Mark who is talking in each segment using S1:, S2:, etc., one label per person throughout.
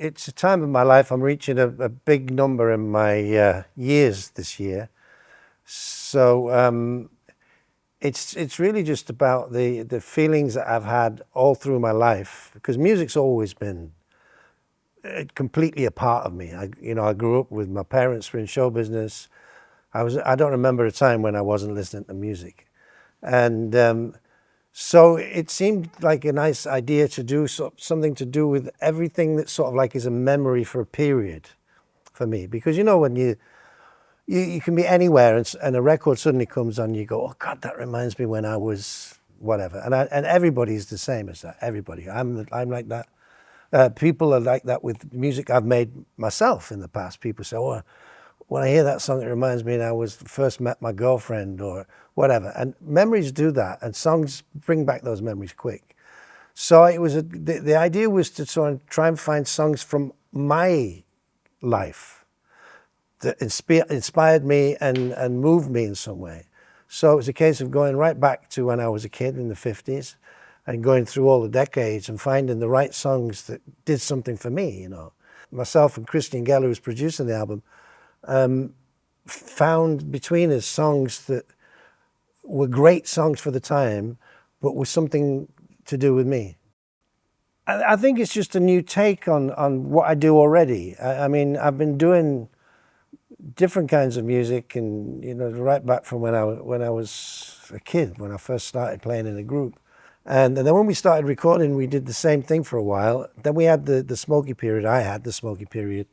S1: it's a time of my life. I'm reaching a big number in my years this year. So it's really just about the feelings that I've had all through my life, because music's always been completely a part of me. I grew up with my parents were in show business. I don't remember a time when I wasn't listening to music, and so it seemed like a nice idea to do something to do with everything that sort of like is a memory for a period for me. Because when you can be anywhere and a record suddenly comes on, you go, oh God, that reminds me when I was whatever. And everybody's the same as that. Everybody. I'm like that. People are like that with music I've made myself in the past. People say, oh, when I hear that song, it reminds me when I was first met my girlfriend or whatever. And memories do that, and songs bring back those memories quick. So it was the idea was to sort of try and find songs from my life that inspired me and moved me in some way. So it was a case of going right back to when I was a kid in the 50s and going through all the decades and finding the right songs that did something for me. Myself and Christian Geller, who's producing the album, found between us songs that were great songs for the time, but was something to do with me. I think it's just a new take on what I do already. I mean, I've been doing different kinds of music, and right back from when I was a kid, when I first started playing in a group. And then when we started recording, we did the same thing for a while. Then we had the Smokie period. I had the Smokie period,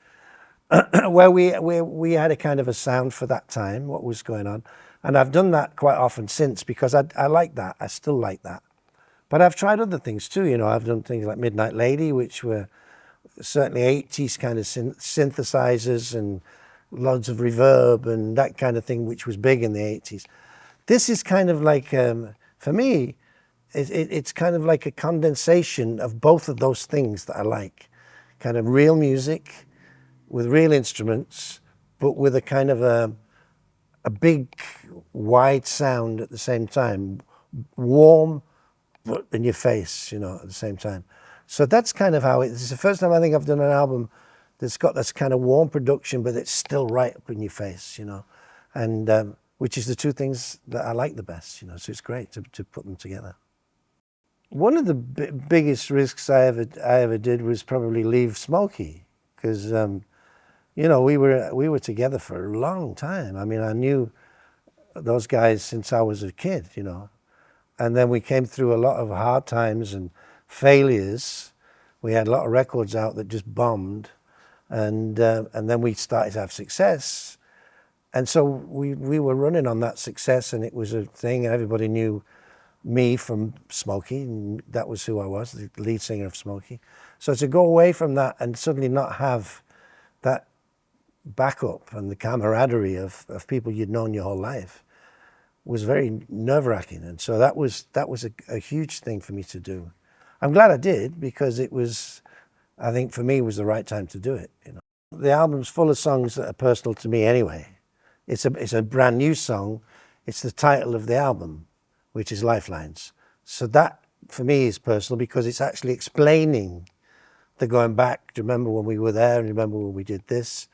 S1: where we had a kind of a sound for that time, what was going on. And I've done that quite often since, because I like that. I still like that. But I've tried other things too. I've done things like Midnight Lady, which were certainly 80s kind of synthesizers and loads of reverb and that kind of thing, which was big in the 80s. This is kind of like, for me, it's kind of like a condensation of both of those things that I like. Kind of real music with real instruments, but with a kind of a big, wide sound at the same time. Warm, but in your face, at the same time. So that's kind of how it's the first time I think I've done an album that's got this kind of warm production, but it's still right up in your face, and which is the two things that I like the best, so it's great to put them together. One of the biggest risks I ever did was probably leave Smokie, because we were together for a long time. I mean, I knew those guys since I was a kid, and then we came through a lot of hard times and failures. We had a lot of records out that just bombed, and then we started to have success, and so we were running on that success, and it was a thing, and everybody knew me from Smokie, and that was who I was, the lead singer of Smokie. So to go away from that and suddenly not have that backup and the camaraderie of people you'd known your whole life was very nerve-wracking. And so that was a huge thing for me to do. I'm glad I did, because it was, I think for me, was the right time to do it. The album's full of songs that are personal to me anyway. It's a brand new song. It's the title of the album, which is Lifelines. So that for me is personal, because it's actually explaining the going back. Do you remember when we were there, and remember when we did this?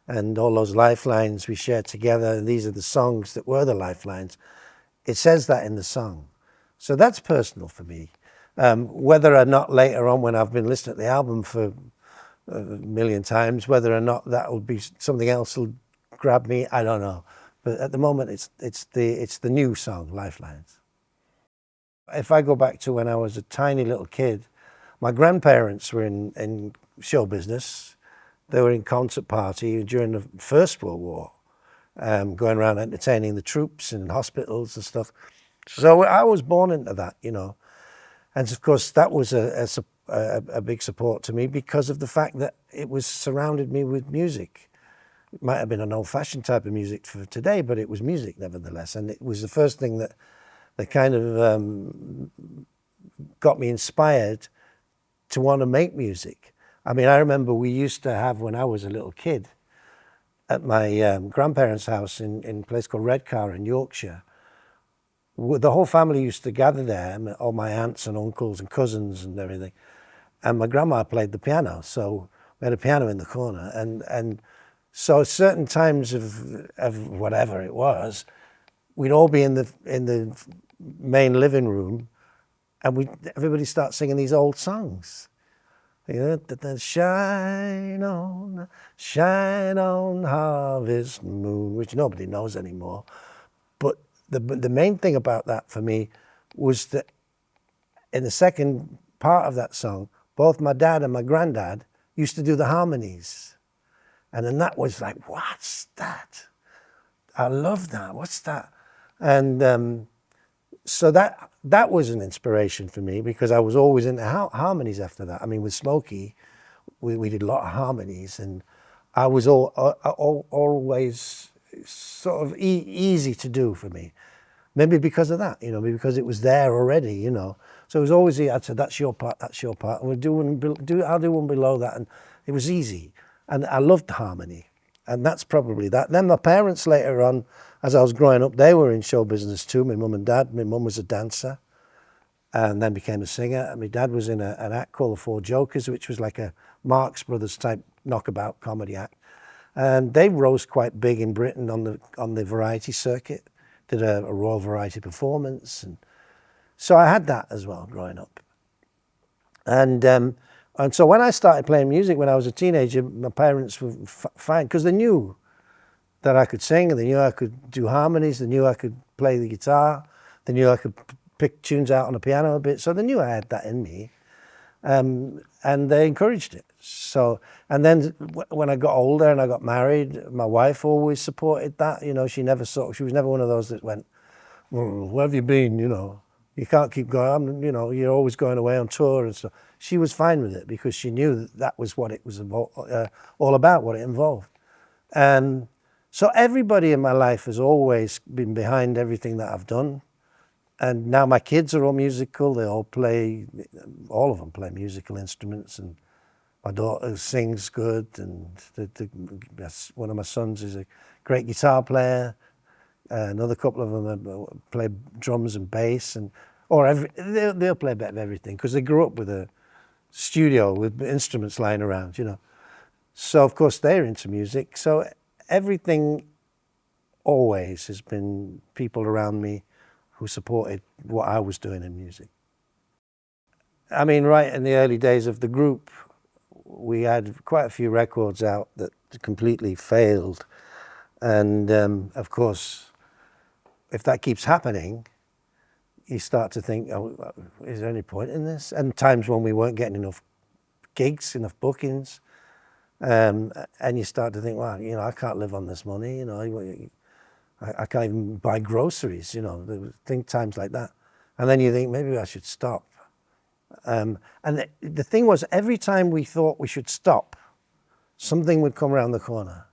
S1: And all those lifelines we shared together, and these are the songs that were the lifelines. It says that in the song. So that's personal for me. Whether or not later on, when I've been listening to the album for a million times, whether or not that will be something else will grab me, I don't know. But at the moment, it's the new song, Lifelines. If I go back to when I was a tiny little kid, my grandparents were in show business. They were in concert party during the First World War, going around entertaining the troops in hospitals and stuff. So I was born into that, And of course, that was a big support to me, because of the fact that it was surrounded me with music. It might have been an old-fashioned type of music for today, but it was music nevertheless. And it was the first thing that kind of got me inspired to want to make music. I mean, I remember we used to have, when I was a little kid, at my grandparents' house in a place called Redcar in Yorkshire, the whole family used to gather there, all my aunts and uncles and cousins and everything. And my grandma played the piano. So We had a piano in the corner, and so certain times of whatever it was, we'd all be in the main living room, and everybody start singing these old songs. You know, shine on, harvest moon, which nobody knows anymore. But the main thing about that for me was that in the second part of that song, both my dad and my granddad used to do the harmonies. And then that was like, what's that? I love that. What's that? And so that was an inspiration for me, because I was always into harmonies after that. I mean, with Smokie, we did a lot of harmonies, and I was always sort of easy to do for me. Maybe because of that, maybe because it was there already, So it was always, I'd say, that's your part, and I'll do one below that, and it was easy. And I loved harmony, and that's probably that. Then my parents later on, as I was growing up, they were in show business too, my mum and dad. My mum was a dancer and then became a singer, and my dad was in an act called the Four Jokers, which was like a Marx Brothers type knockabout comedy act. And they rose quite big in Britain on the variety circuit, did a Royal Variety performance. And so I had that as well growing up. And so when I started playing music when I was a teenager, my parents were fine, because they knew that I could sing, and they knew I could do harmonies, they knew I could play the guitar, they knew I could pick tunes out on the piano a bit, so they knew I had that in me. And they encouraged it. So, and then when I got older and I got married, my wife always supported that. She was never one of those that went, where have you been? You can't keep going. You're always going away on tour and stuff. She was fine with it, because she knew that was what it was all about, what it involved. And so everybody in my life has always been behind everything that I've done. And now my kids are all musical. They all of them play musical instruments, and my daughter sings good, and one of my sons is a great guitar player. Another couple of them play drums and bass, they'll play a bit of everything, because they grew up with a studio with instruments lying around, So of course they're into music. So everything always has been people around me who supported what I was doing in music. I mean, right in the early days of the group, we had quite a few records out that completely failed. And of course, if that keeps happening, you start to think, oh, is there any point in this? And times when we weren't getting enough gigs, enough bookings, and you start to think, well, I can't live on this money, I can't even buy groceries, think times like that. And then you think, maybe I should stop. And the thing was, every time we thought we should stop, something would come around the corner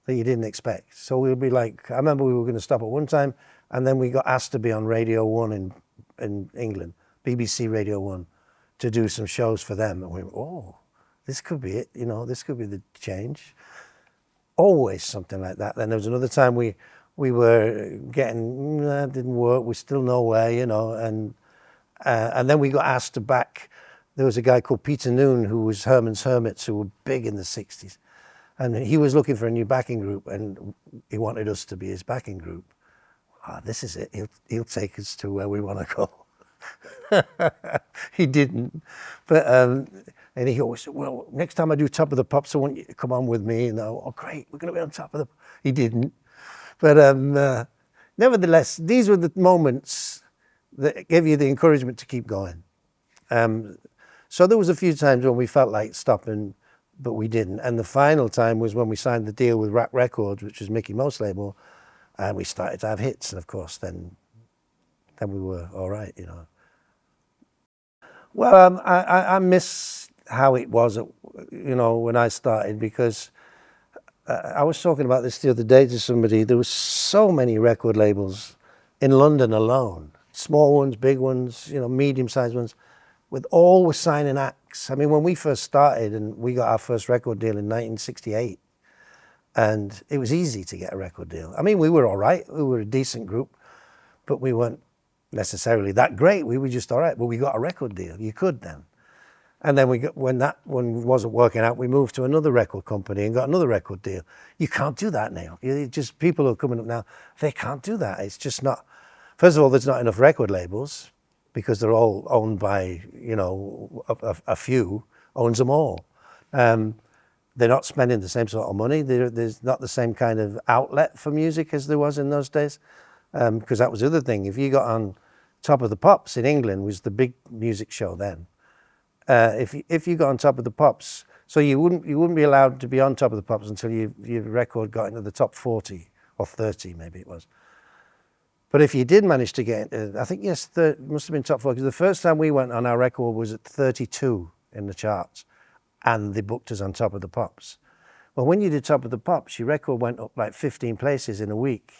S1: that you didn't expect. So we'd be like, I remember we were going to stop at one time, and then we got asked to be on Radio 1 in England, BBC Radio 1, to do some shows for them. And we were, oh, this could be it, this could be the change. Always something like that. Then there was another time we were getting, that didn't work, we're still nowhere, and then we got asked to back. There was a guy called Peter Noon, who was Herman's Hermits, who were big in the 60s. And he was looking for a new backing group, and he wanted us to be his backing group. This is it. He'll take us to where we want to go. He didn't. But and he always said, well, next time I do Top of the Pops, I want you to come on with me. And oh, great, we're going to be on Top of the... He didn't. But nevertheless, these were the moments that gave you the encouragement to keep going. So there was a few times when we felt like stopping, but we didn't. And the final time was when we signed the deal with Rack Records, which was Mickey Most label, and we started to have hits. And of course, then we were all right, Well, I miss how it was, when I started, because I was talking about this the other day to somebody. There was so many record labels in London alone, small ones, big ones, medium-sized ones, with all were signing acts. I mean, when we first started, and we got our first record deal in 1968, and it was easy to get a record deal. I mean, we were all right. We were a decent group, but we weren't necessarily that great. We were just all right. But we got a record deal. You could then. And then when that one wasn't working out, we moved to another record company and got another record deal. You can't do that now. Just people who are coming up now, they can't do that. It's just not. First of all, there's not enough record labels because they're all owned by, a few owns them all. They're not spending the same sort of money. There's not the same kind of outlet for music as there was in those days. Because that was the other thing. If you got on Top of the Pops in England, was the big music show then. If you got on Top of the Pops, so you wouldn't be allowed to be on Top of the Pops until your record got into the top 40 or 30, maybe it was. But if you did manage to get, I think yes, it must have been top 40. Because the first time we went on, our record was at 32 in the charts, and they booked us on Top of the Pops. Well, when you did Top of the Pops, your record went up like 15 places in a week,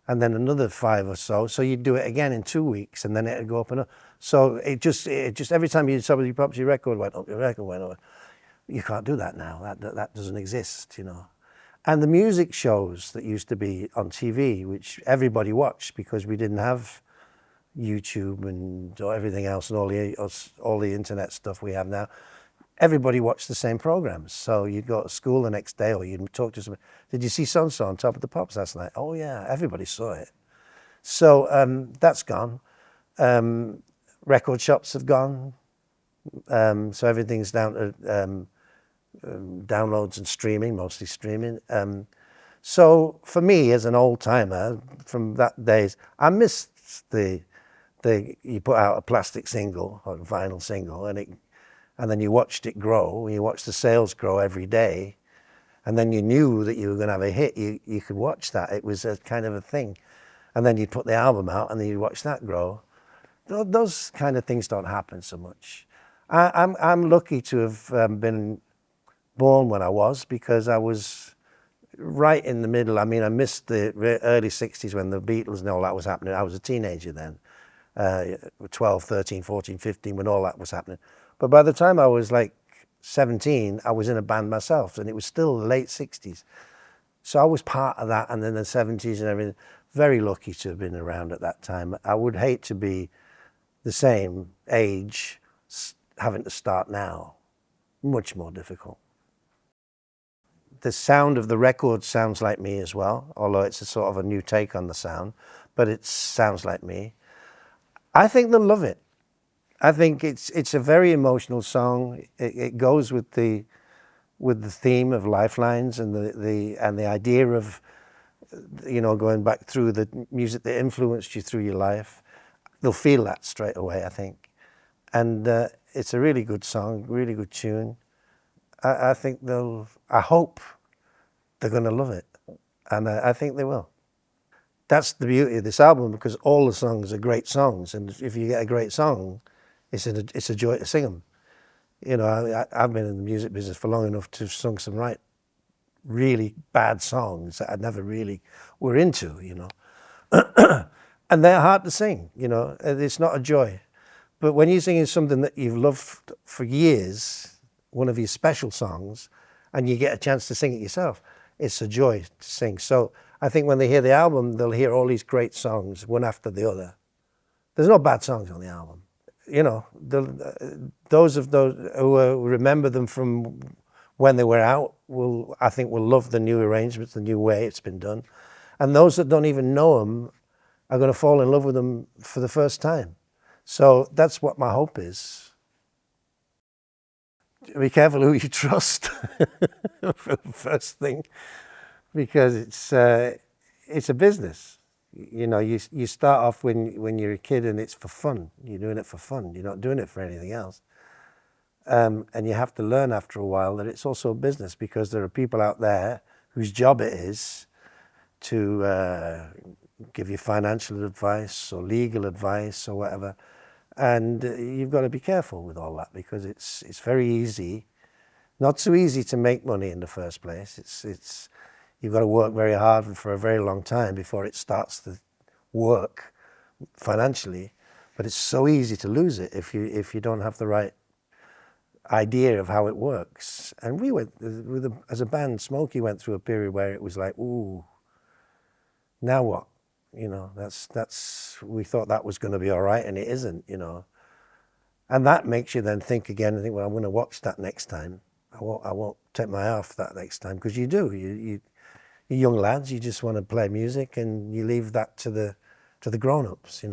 S1: and then another 5 or so. So you'd do it again in 2 weeks, and then it'd go up and up. So it just every time you did Top of the Pops, your record went up. Your record went up. You can't do that now. That doesn't exist, And the music shows that used to be on TV, which everybody watched because we didn't have YouTube and everything else and all the internet stuff we have now. Everybody watched the same programs. So you'd go to school the next day or you'd talk to somebody. Did you see so-and-so on Top of the Pops last night? Oh, yeah, everybody saw it. So that's gone. Record shops have gone. So everything's down to downloads and streaming, mostly streaming. So for me, as an old timer from that days, I missed you put out a plastic single or a vinyl single, and then you watched it grow. You watched the sales grow every day, and then you knew that you were going to have a hit. You could watch that. It was a kind of a thing, and then you'd put the album out, and then you'd watch that grow. Those kind of things don't happen so much. I'm lucky to have been born when I was, because I was right in the middle. I mean, I missed the early 60s when the Beatles and all that was happening. I was a teenager then, 12, 13, 14, 15, when all that was happening. But by the time I was like 17, I was in a band myself, and it was still the late 60s. So I was part of that, and then the 70s and everything. Very lucky to have been around at that time. I would hate to be the same age having to start now. Much more difficult. The sound of the record sounds like me as well, although it's a sort of a new take on the sound, but it sounds like me. I think they'll love it. I think it's a very emotional song. It goes with the theme of Lifelines and the idea of going back through the music that influenced you through your life. They'll feel that straight away, I think. And it's a really good song, really good tune. I think I hope they're going to love it. And I think they will. That's the beauty of this album, because all the songs are great songs. And if you get a great song, it's a joy to sing them. I've been in the music business for long enough to have sung some really bad songs that I never really were into, And they're hard to sing, It's not a joy. But when you're singing something that you've loved for years, one of your special songs, and you get a chance to sing it yourself, it's a joy to sing. So I think when they hear the album, they'll hear all these great songs, one after the other. There's no bad songs on the album. Those who remember them from when they were out I think will love the new arrangements, the new way it's been done. And those that don't even know them are going to fall in love with them for the first time. So that's what my hope is. Be careful who you trust, for the first thing, because it's a business. You start off when you're a kid and it's for fun. You're doing it for fun. You're not doing it for anything else. And you have to learn after a while that it's also a business, because there are people out there whose job it is to give you financial advice or legal advice or whatever. And you've got to be careful with all that, because it's very easy, not so easy to make money in the first place. You've got to work very hard for a very long time before it starts to work financially. But it's so easy to lose it if you don't have the right idea of how it works. And we went as a band. Smokie went through a period where it was like, ooh, now what? We thought that was going to be all right, and it isn't. And that makes you then think again and think, well, I'm going to watch that next time. I won't take my eye off that next time, because you do. You young lads, you just want to play music, and you leave that to the grown-ups,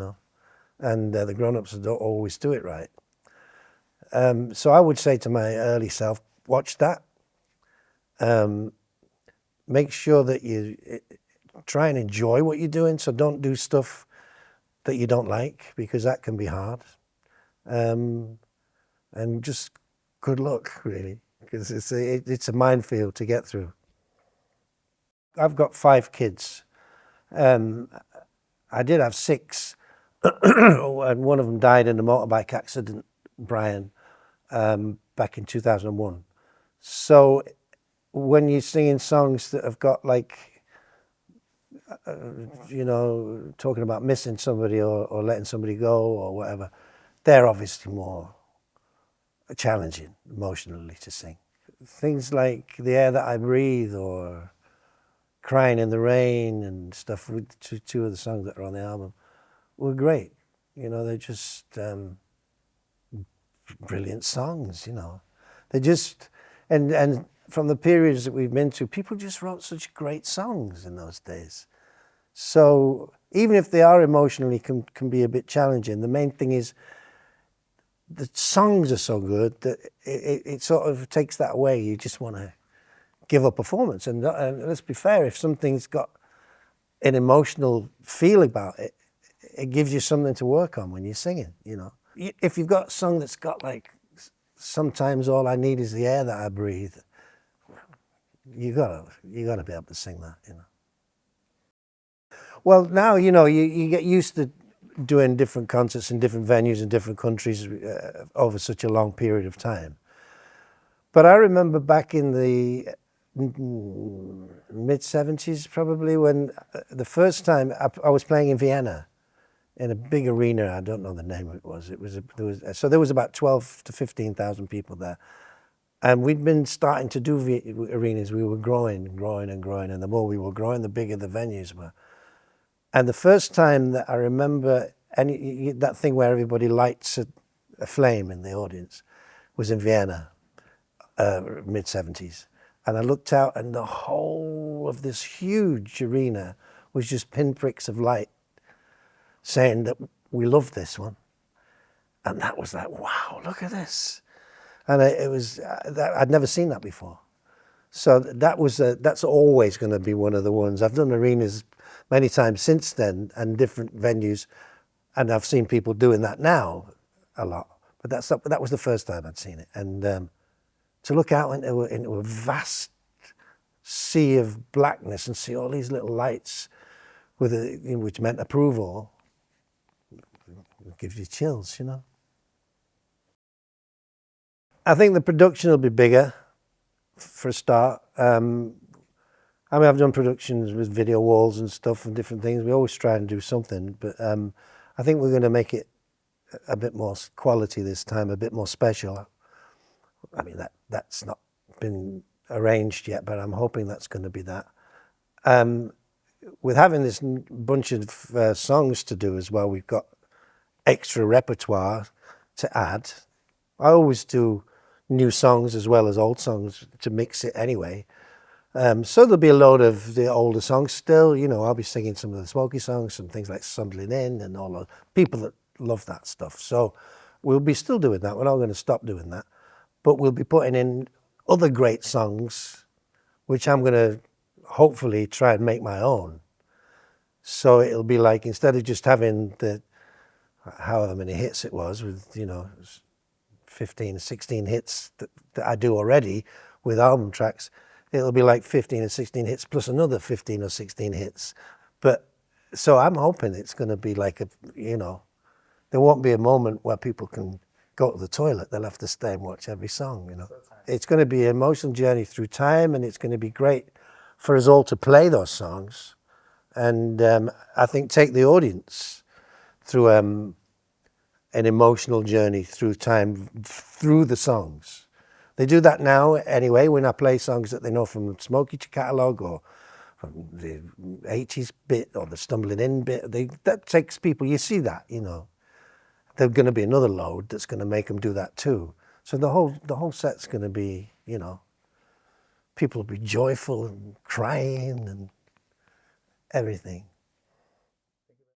S1: and the grown-ups don't always do it right. So I would say to my early self, watch that. Make sure that you try and enjoy what you're doing. So don't do stuff that you don't like, because that can be hard. And just good luck, really, because it's a minefield to get through. I've got 5 kids. I did have 6, and one of them died in a motorbike accident, Brian, back in 2001. So when you're singing songs that have got talking about missing somebody or letting somebody go or whatever, they're obviously more challenging emotionally to sing. Things like The Air That I Breathe or Crying in the Rain and stuff, with two of the songs that are on the album, were great. They're just brilliant songs, They just, and from the periods that we've been to, people just wrote such great songs in those days. So even if they are emotionally can be a bit challenging, the main thing is the songs are so good that it sort of takes that away. You just want to give a performance. And let's be fair, if something's got an emotional feel about it, it gives you something to work on when you're singing, If you've got a song that's got sometimes all I need is the air that I breathe, you gotta be able to sing that, Well, now, you get used to doing different concerts in different venues in different countries over such a long period of time. But I remember back in the mid-70s, probably, when the first time I was playing in Vienna in a big arena. I don't know the name of it was. There was about 12 to 15,000 people there. And we'd been starting to do arenas. We were growing and growing, and the more we were growing, the bigger the venues were. And the first time that I remember that thing where everybody lights a flame in the audience was in Vienna, mid-70s. And I looked out, and the whole of this huge arena was just pinpricks of light saying that we love this one. And that was like, wow, look at this. And I'd never seen that before. So that's always going to be one of the ones. I've done arenas many times since then and different venues, and I've seen people doing that now a lot. But that was the first time I'd seen it. And to look out into a vast sea of blackness and see all these little lights which meant approval, it gives you chills, I think the production will be bigger for a start. I've done productions with video walls and stuff and different things. We always try and do something, but I think we're going to make it a bit more quality this time, a bit more special. I mean, that's not been arranged yet, but I'm hoping that's going to be that. With having this bunch of songs to do as well, we've got extra repertoire to add. I always do new songs as well as old songs to mix it anyway. So there'll be a load of the older songs still. I'll be singing some of the Smokie songs, some things like Stumbling In and all the people that love that stuff. So we'll be still doing that. We're not going to stop doing that. But we'll be putting in other great songs, which I'm going to hopefully try and make my own. So it'll be like, instead of just having the however many hits it was with, 15, 16 hits that I do already with album tracks, it'll be like 15 or 16 hits plus another 15 or 16 hits. But so I'm hoping it's going to be like there won't be a moment where people can go to the toilet. They'll have to stay and watch every song, It's going to be an emotional journey through time, and it's going to be great for us all to play those songs. And I think take the audience through an emotional journey through time, through the songs. They do that now anyway when I play songs that they know from the Smokie catalogue or from the 80s bit or the Stumbling In bit. That takes people, you see that, there's going to be another load that's going to make them do that too. So the whole set's going to be, you know, people will be joyful and crying and everything.